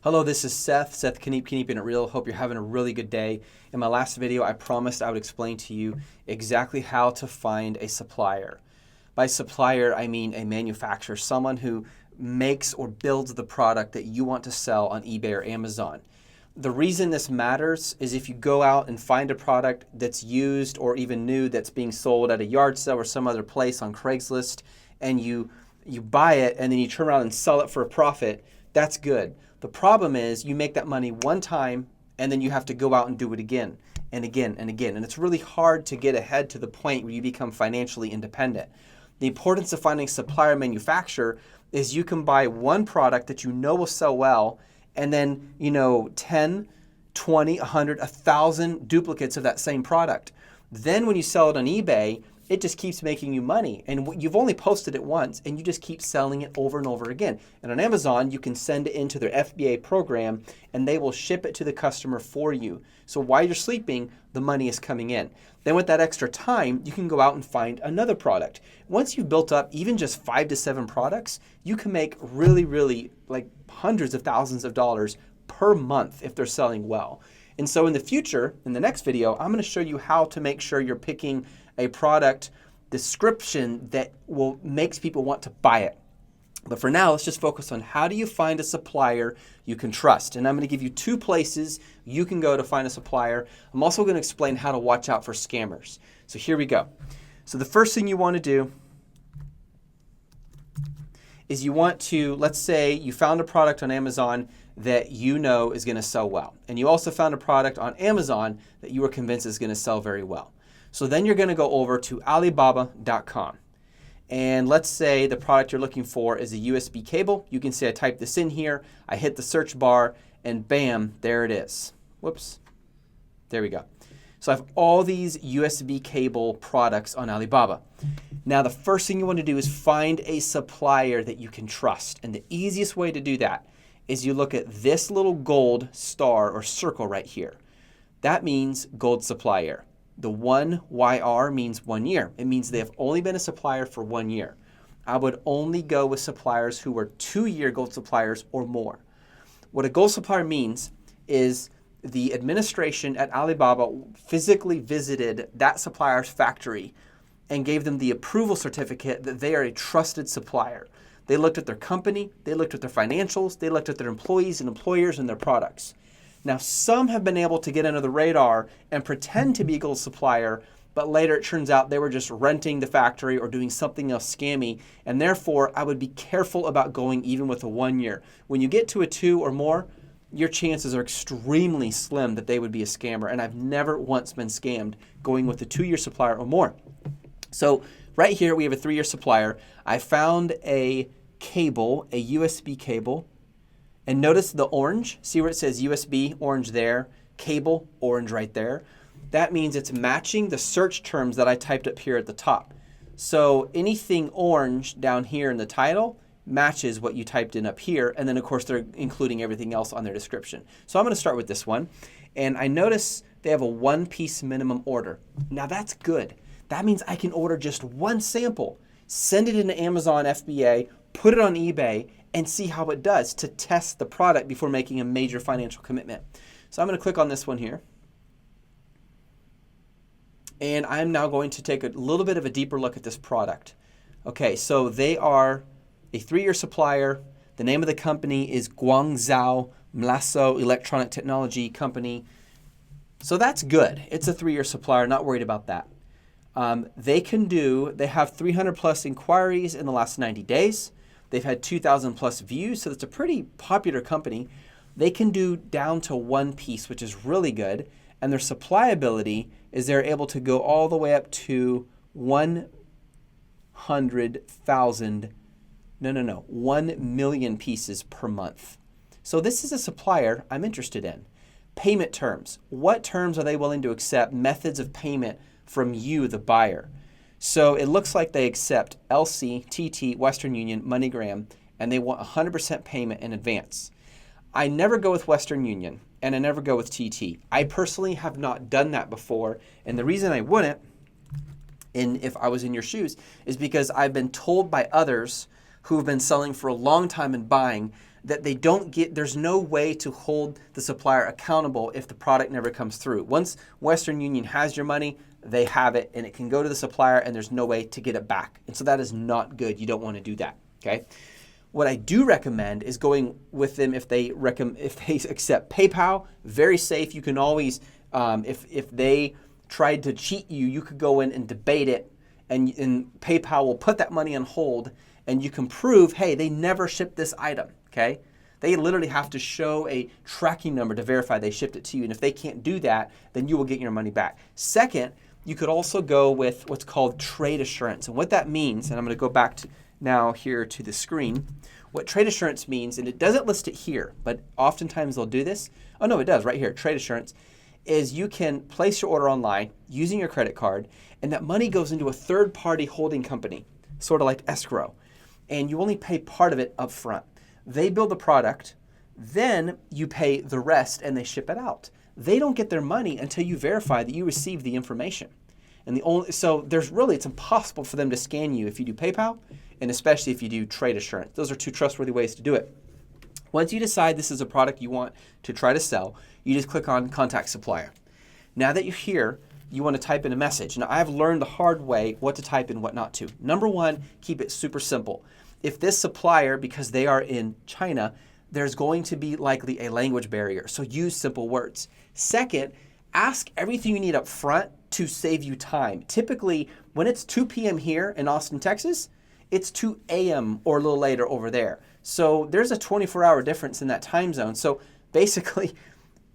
Hello, this is Seth Kniep'n It Real. Hope you're having a really good day. In my last video, I promised I would explain to you exactly how to find a supplier. By supplier, I mean a manufacturer, someone who makes or builds the product that you want to sell on eBay or Amazon. The reason this matters is if you go out and find a product that's used or even new that's being sold at a yard sale or some other place on Craigslist, and you buy it and then you turn around and sell it for a profit, that's good. The problem is you make that money one time and then you have to go out and do it again and again and again. And it's really hard to get ahead to the point where you become financially independent. The importance of finding a supplier manufacturer is you can buy one product that you know will sell well and then, 10, 20, 100, 1,000 duplicates of that same product. Then when you sell it on eBay, it just keeps making you money. And you've only posted it once and you just keep selling it over and over again. And on Amazon, you can send it into their FBA program and they will ship it to the customer for you. So while you're sleeping, the money is coming in. Then with that extra time, you can go out and find another product. Once you've built up even just 5 to 7 products, you can make really like hundreds of thousands of dollars per month if they're selling well. And so in the future, in the next video, I'm going to show you how to make sure you're picking a product description that makes people want to buy it. But for now, let's just focus on how do you find a supplier you can trust. And I'm going to give you 2 places you can go to find a supplier. I'm also going to explain how to watch out for scammers. So here we go. So the first thing you want to do is you want to, let's say you found a product on Amazon that you know is going to sell well. And you also found a product on Amazon that you were convinced is going to sell very well. So then you're going to go over to Alibaba.com. And let's say the product you're looking for is a USB cable. You can see I type this in here, I hit the search bar, and bam, there it is. Whoops. There we go. So I have all these USB cable products on Alibaba. Now the first thing you want to do is find a supplier that you can trust. And the easiest way to do that is you look at this little gold star or circle right here. That means gold supplier. The 1YR means 1 year. It means they have only been a supplier for 1 year. I would only go with suppliers who were 2-year gold suppliers or more. What a gold supplier means is the administration at Alibaba physically visited that supplier's factory and gave them the approval certificate that they are a trusted supplier. They looked at their company, they looked at their financials, they looked at their employees and employers and their products. Now, some have been able to get under the radar and pretend to be a gold supplier, but later it turns out they were just renting the factory or doing something else scammy, and therefore I would be careful about going even with a 1 year. When you get to a 2 or more, your chances are extremely slim that they would be a scammer, and I've never once been scammed going with a 2-year supplier or more. So right here we have a 3-year supplier. I found a cable, a USB cable. And notice the orange, see where it says USB, orange there, cable, orange right there. That means it's matching the search terms that I typed up here at the top. So anything orange down here in the title matches what you typed in up here. And then of course they're including everything else on their description. So I'm going to start with this one. And I notice they have a 1-piece minimum order. Now that's good. That means I can order just 1 sample, send it into Amazon FBA, put it on eBay, and see how it does to test the product before making a major financial commitment. So I'm going to click on this one here. And I'm now going to take a little bit of a deeper look at this product. Okay, so they are a 3-year supplier. The name of the company is Guangzhou Mlaso Electronic Technology Company. So that's good. It's a 3-year supplier, not worried about that. They have 300 plus inquiries in the last 90 days. They've had 2,000 plus views, so it's a pretty popular company. They can do down to 1 piece, which is really good. And their supply ability is they're able to go all the way up to 100,000, 1 million pieces per month. So this is a supplier I'm interested in. Payment terms. What terms are they willing to accept? Methods of payment from you, the buyer. So it looks like they accept LC, TT, Western Union, MoneyGram, and they want 100% payment in advance. I never go with Western Union, and I never go with TT. I personally have not done that before, and the reason I wouldn't, and if I was in your shoes, is because I've been told by others who have been selling for a long time and buying that they don't get, there's no way to hold the supplier accountable if the product never comes through. Once Western Union has your money, they have it and it can go to the supplier and there's no way to get it back. And so that is not good. You don't want to do that, okay? What I do recommend is going with them if they accept PayPal. Very safe. You can always, if they tried to cheat you, you could go in and debate it, and PayPal will put that money on hold, and you can prove, hey, they never shipped this item, okay? They literally have to show a tracking number to verify they shipped it to you, and if they can't do that, then you will get your money back. Second, you could also go with what's called trade assurance, and what that means, and I'm going to go back to now here to the screen. What trade assurance means, and it doesn't list it here, but oftentimes they'll do this. Oh no, it does right here. Trade assurance is you can place your order online using your credit card, and that money goes into a third-party holding company, sort of like escrow, and you only pay part of it up front. They build the product, then you pay the rest and they ship it out. They don't get their money until you verify that you received the information. And so it's impossible for them to scan you if you do PayPal, and especially if you do trade assurance. Those are two trustworthy ways to do it. Once you decide this is a product you want to try to sell, you just click on Contact Supplier. Now that you're here, you want to type in a message. Now, I've learned the hard way what to type and what not to. Number one, keep it super simple. If this supplier, because they are in China, there's going to be likely a language barrier, so use simple words. Second, ask everything you need up front to save you time. Typically, when it's 2 p.m. here in Austin, Texas, it's 2 a.m. or a little later over there. So there's a 24-hour difference in that time zone. So basically,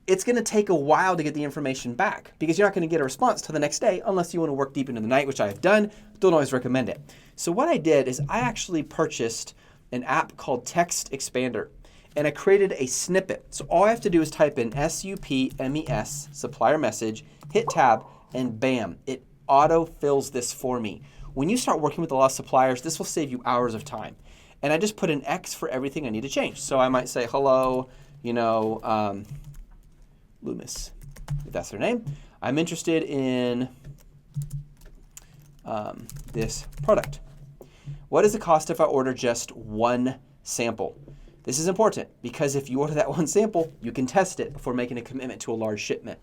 it's going to take a while to get the information back because you're not going to get a response till the next day unless you want to work deep into the night, which I have done. Don't always recommend it. So what I did is I actually purchased an app called Text Expander, and I created a snippet. So all I have to do is type in SUPMES, supplier message, hit tab, and bam, it auto-fills this for me. When you start working with a lot of suppliers, this will save you hours of time. And I just put an X for everything I need to change. So I might say, hello, Loomis, if that's their name. I'm interested in this product. What is the cost if I order just one sample? This is important because if you order that one sample, you can test it before making a commitment to a large shipment.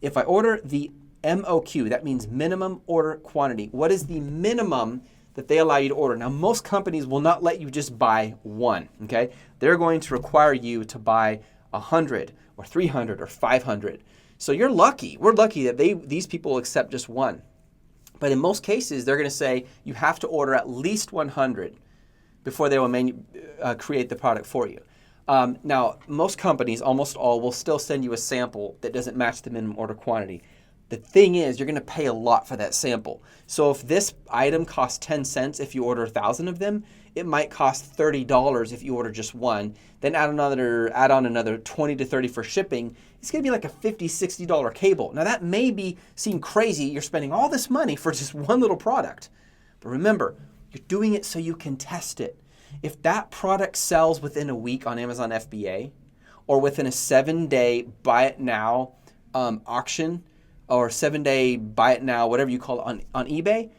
If I order the MOQ, that means minimum order quantity. What is the minimum that they allow you to order? Now, most companies will not let you just buy one, okay? They're going to require you to buy 100 or 300 or 500. So you're lucky. We're lucky that these people accept just one. But in most cases, they're going to say you have to order at least 100 before they will create the product for you. Now, most companies, almost all, will still send you a sample that doesn't match the minimum order quantity. The thing is, you're going to pay a lot for that sample. So if this item costs 10 cents if you order 1,000 of them, it might cost $30 if you order just one. Then add on another 20 to 30 for shipping. It's going to be like a $50, $60 cable. Now that may seem crazy. You're spending all this money for just one little product. But remember, you're doing it so you can test it. If that product sells within a week on Amazon FBA or within a 7-day buy it now auction, or 7-day buy it now, whatever you call it on eBay,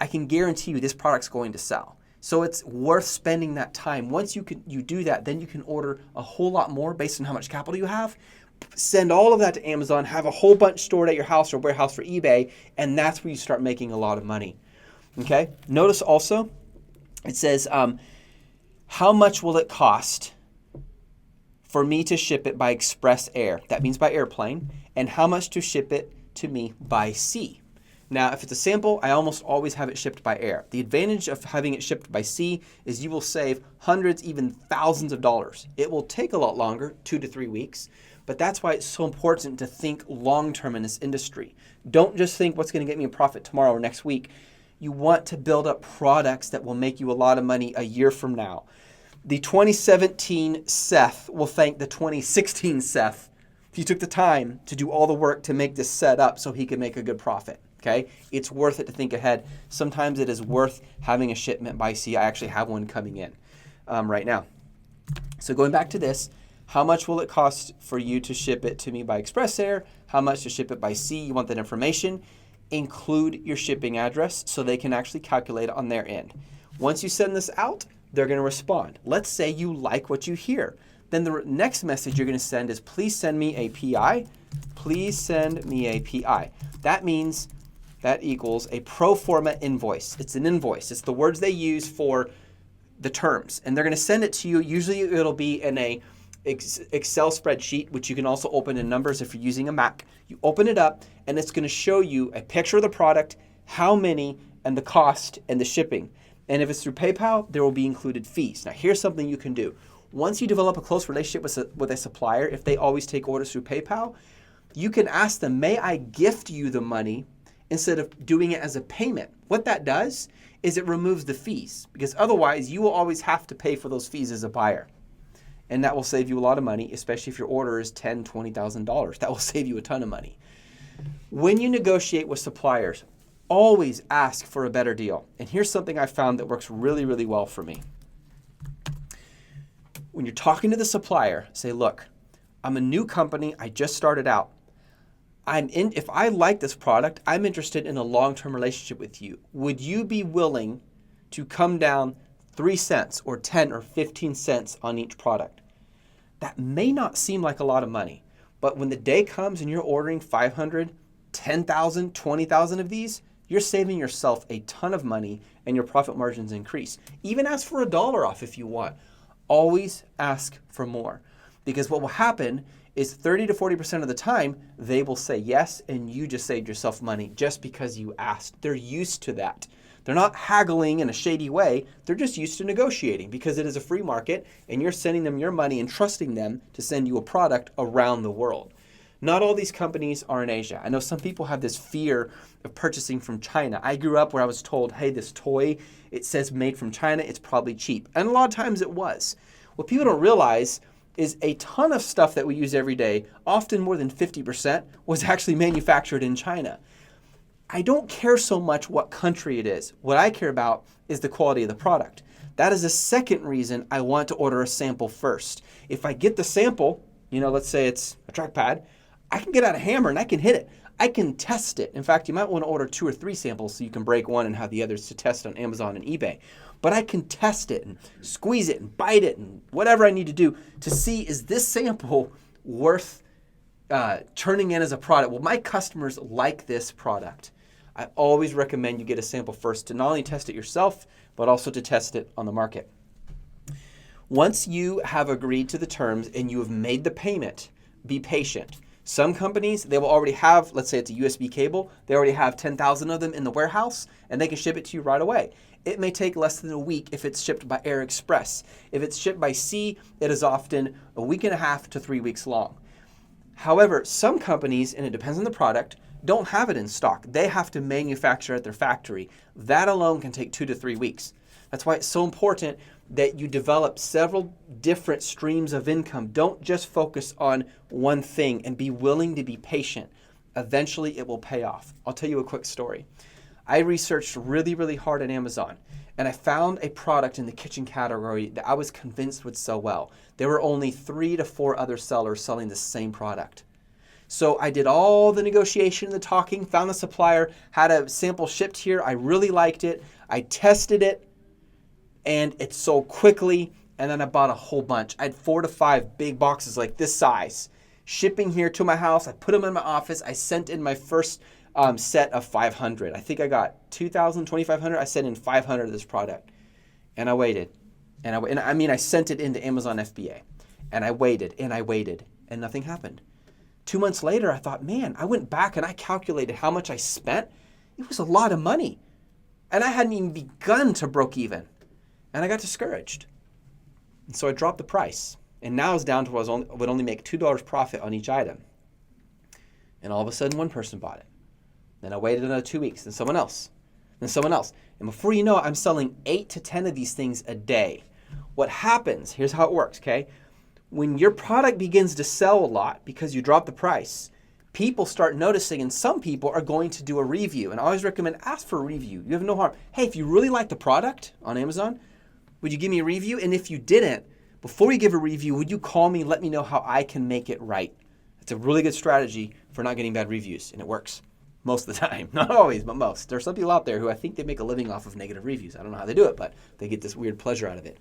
I can guarantee you this product's going to sell. So it's worth spending that time. Once you do that, then you can order a whole lot more based on how much capital you have. Send all of that to Amazon, have a whole bunch stored at your house or warehouse for eBay, and that's where you start making a lot of money. Okay? Notice also, it says, how much will it cost for me to ship it by express air? That means by airplane. And how much to ship it to me by sea? Now, if it's a sample, I almost always have it shipped by air. The advantage of having it shipped by sea is you will save hundreds, even thousands of dollars. It will take a lot longer, 2 to 3 weeks, but that's why it's so important to think long-term in this industry. Don't just think what's going to get me a profit tomorrow or next week. You want to build up products that will make you a lot of money a year from now. The 2017 Seth will thank the 2016 Seth. He took the time to do all the work to make this set up so he could make a good profit. Okay, it's worth it to think ahead. Sometimes it is worth having a shipment by sea. I actually have one coming in right now. So going back to this, how much will it cost for you to ship it to me by express air? How much to ship it by sea? You want that information. Include your shipping address so they can actually calculate it on their end. Once you send this out, they're going to respond. Let's say you like what you hear. Then the next message you're going to send is, please send me a PI. Please send me a PI. That means that equals a pro forma invoice. It's an invoice. It's the words they use for the terms. And they're going to send it to you. Usually it'll be in a Excel spreadsheet, which you can also open in Numbers if you're using a Mac. You open it up and it's going to show you a picture of the product, how many, and the cost and the shipping. And if it's through PayPal, there will be included fees. Now here's something you can do. Once you develop a close relationship with a supplier, if they always take orders through PayPal, you can ask them, may I gift you the money instead of doing it as a payment? What that does is it removes the fees, because otherwise you will always have to pay for those fees as a buyer. And that will save you a lot of money, especially if your order is $10,000, $20,000. That will save you a ton of money. When you negotiate with suppliers, always ask for a better deal. And here's something I found that works really, really well for me. When you're talking to the supplier, say, look, I'm a new company. I just started out. If I like this product, I'm interested in a long-term relationship with you. Would you be willing to come down 3 cents or 10 or 15 cents on each product? That may not seem like a lot of money, but when the day comes and you're ordering 500, 10,000, 20,000 of these, you're saving yourself a ton of money and your profit margins increase. Even ask for $1 off if you want. Always ask for more, because what will happen is 30 to 40% of the time, they will say yes, and you just saved yourself money just because you asked. They're used to that. They're not haggling in a shady way. They're just used to negotiating because it is a free market and you're sending them your money and trusting them to send you a product around the world. Not all these companies are in Asia. I know some people have this fear of purchasing from China. I grew up where I was told, hey, this toy, it says made from China, it's probably cheap. And a lot of times it was. What people don't realize is a ton of stuff that we use every day, often more than 50%, was actually manufactured in China. I don't care so much what country it is. What I care about is the quality of the product. That is the second reason I want to order a sample first. If I get the sample, let's say it's a trackpad, I can get out a hammer and I can hit it. I can test it. In fact, you might want to order 2 or 3 samples so you can break one and have the others to test on Amazon and eBay. But I can test it and squeeze it and bite it and whatever I need to do to see, is this sample worth turning in as a product? Will my customers like this product? I always recommend you get a sample first to not only test it yourself, but also to test it on the market. Once you have agreed to the terms and you have made the payment, be patient. Some companies, they will already have, let's say it's a USB cable, they already have 10,000 of them in the warehouse and they can ship it to you right away. It may take less than a week if it's shipped by Air Express. If it's shipped by sea, it is often a week and a half to 3 weeks long. However, some companies, and it depends on the product, don't have it in stock. They have to manufacture at their factory. That alone can take 2 to 3 weeks. That's why it's so important that you develop several different streams of income. Don't just focus on one thing and be willing to be patient. Eventually it will pay off. I'll tell you a quick story. I researched really, really hard on Amazon and I found a product in the kitchen category that I was convinced would sell well. There were only 3 to 4 other sellers selling the same product. So I did all the negotiation and the talking, found the supplier, had a sample shipped here. I really liked it. I tested it and it sold quickly. And then I bought a whole bunch. I had 4 to 5 big boxes like this size, shipping here to my house. I put them in my office. I sent in my first set of 500. I think I got 2,000, 2,500. I sent in 500 of this product and I waited. I sent it into Amazon FBA and I waited and nothing happened. 2 months later, I thought, man, I went back and I calculated how much I spent. It was a lot of money. And I hadn't even begun to broke even. And I got discouraged. And so I dropped the price. And now it's down to where I would only make $2 profit on each item. And all of a sudden, one person bought it. Then I waited another 2 weeks, then someone else, then someone else. And before you know it, I'm selling 8 to 10 of these things a day. What happens, here's how it works, okay? When your product begins to sell a lot because you drop the price, people start noticing, and some people are going to do a review. And I always recommend ask for a review. You have no harm. Hey, if you really like the product on Amazon, would you give me a review? And if you didn't, before you give a review, would you call me and let me know how I can make it right? It's a really good strategy for not getting bad reviews, and it works. most of the time. Not always, but most. There's some people out there who I think they make a living off of negative reviews. I don't know how they do it, but they get this weird pleasure out of it.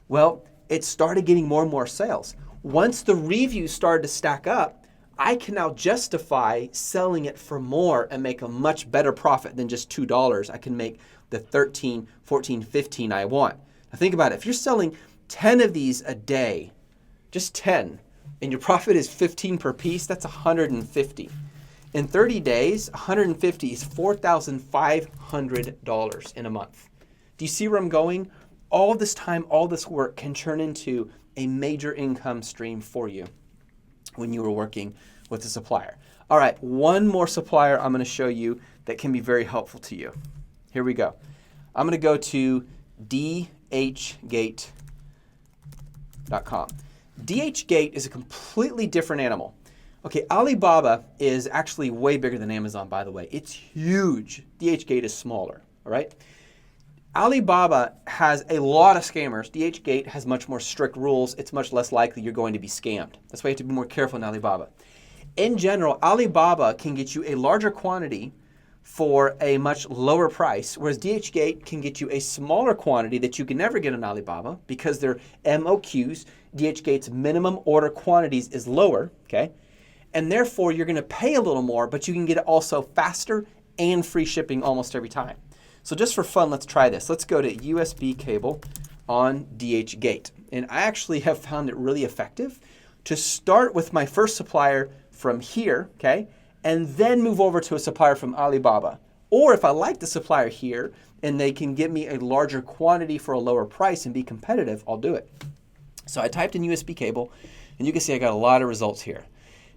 Well, it started getting more and more sales. Once the reviews started to stack up, I can now justify selling it for more and make a much better profit than just $2. I can make the 13, 14, 15 I want. Now think about it. If you're selling 10 of these a day, just 10, and your profit is 15 per piece, that's 150. In 30 days, 150 is $4,500 in a month. Do you see where I'm going? All this time, all this work can turn into a major income stream for you when you were working with a supplier. All right, one more supplier I'm going to show you that can be very helpful to you. Here we go. I'm going to go to dhgate.com. DHgate is a completely different animal. Okay, Alibaba is actually way bigger than Amazon, by the way. It's huge. DHgate is smaller, all right? Alibaba has a lot of scammers. DHgate has much more strict rules. It's much less likely you're going to be scammed. That's why you have to be more careful in Alibaba. In general, Alibaba can get you a larger quantity for a much lower price, whereas DHgate can get you a smaller quantity that you can never get on Alibaba because their MOQs, DHgate's minimum order quantities is lower, okay? And therefore, you're going to pay a little more, but you can get it also faster and free shipping almost every time. So just for fun, let's try this. Let's go to USB cable on DHgate. And I actually have found it really effective to start with my first supplier from here, okay, and then move over to a supplier from Alibaba. Or if I like the supplier here and they can get me a larger quantity for a lower price and be competitive, I'll do it. So I typed in USB cable, and you can see I got a lot of results here.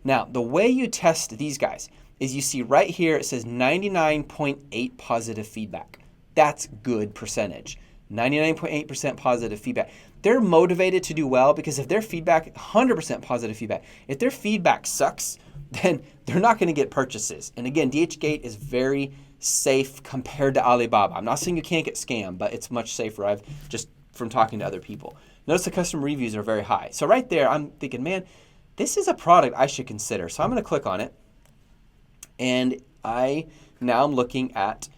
Now, the way you test these guys is you see right here, it says 99.8 positive feedback. That's good percentage. 99.8% positive feedback. They're motivated to do well because if their feedback, 100% positive feedback, if their feedback sucks, then they're not going to get purchases. And again, DHgate is very safe compared to Alibaba. I'm not saying you can't get scammed, but it's much safer. I've just from talking to other people. Notice the customer reviews are very high. So right there, I'm thinking, man, this is a product I should consider. So I'm going to click on it. And now I'm looking at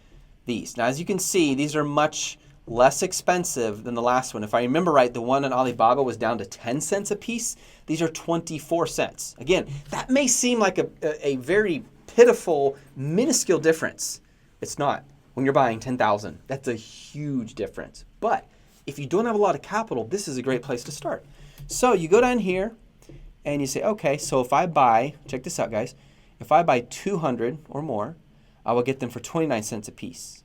these. Now, as you can see, these are much less expensive than the last one. If I remember right, the one on Alibaba was down to 10 cents a piece. These are 24 cents. Again, that may seem like a very pitiful, minuscule difference. It's not. When you're buying 10,000, that's a huge difference. But if you don't have a lot of capital, this is a great place to start. So you go down here and you say, okay, so if I buy, check this out, guys. If I buy 200 or more, I will get them for 29 cents a piece.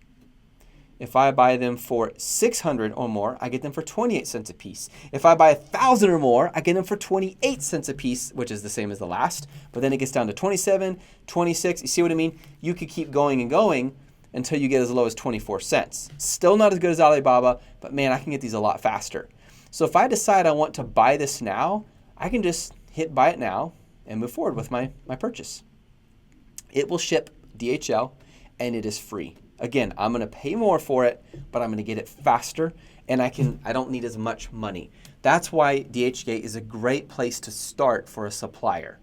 If I buy them for 600 or more, I get them for 28 cents a piece. If I buy 1,000 or more, I get them for 28 cents a piece, which is the same as the last. But then it gets down to 27, 26. You see what I mean? You could keep going and going until you get as low as 24 cents. Still not as good as Alibaba, but man, I can get these a lot faster. So if I decide I want to buy this now, I can just hit buy it now and move forward with my purchase. It will ship DHL and it is free. Again, I'm going to pay more for it, but I'm going to get it faster and I don't need as much money. That's why DHgate is a great place to start for a supplier.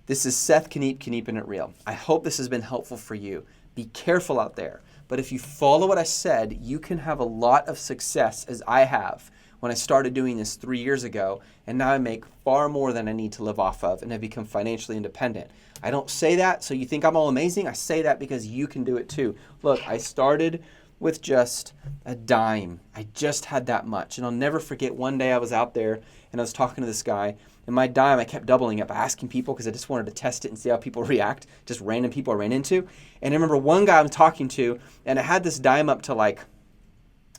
This is Seth Kniep'n It Real. I hope this has been helpful for you. Be careful out there. But if you follow what I said, you can have a lot of success as I have when I started doing this 3 years ago, and now I make far more than I need to live off of and have become financially independent. I don't say that so you think I'm all amazing. I say that because you can do it too. Look, I started with just a dime. I just had that much. And I'll never forget one day I was out there and I was talking to this guy, and my dime, I kept doubling it by asking people because I just wanted to test it and see how people react, just random people I ran into. And I remember one guy I'm talking to, and I had this dime up to like,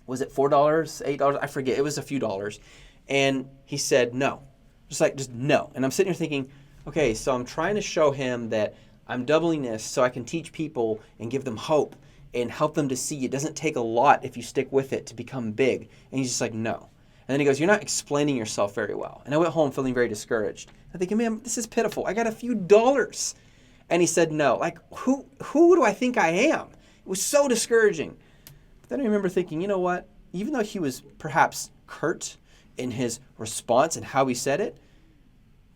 was it $4, $8? I forget. It was a few dollars. And he said, no. Just no. And I'm sitting here thinking, okay, so I'm trying to show him that I'm doubling this so I can teach people and give them hope and help them to see it doesn't take a lot if you stick with it to become big. And he's just like, no. And then he goes, you're not explaining yourself very well. And I went home feeling very discouraged. I'm thinking, man, this is pitiful. I got a few dollars. And he said, no. Like, who do I think I am? It was so discouraging. But then I remember thinking, you know what? Even though he was perhaps curt in his response and how he said it,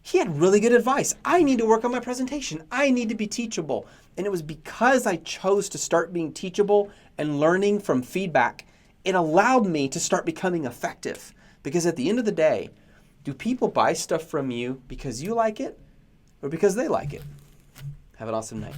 he had really good advice. I need to work on my presentation. I need to be teachable. And it was because I chose to start being teachable and learning from feedback, it allowed me to start becoming effective. Because at the end of the day, do people buy stuff from you because you like it or because they like it? Have an awesome night.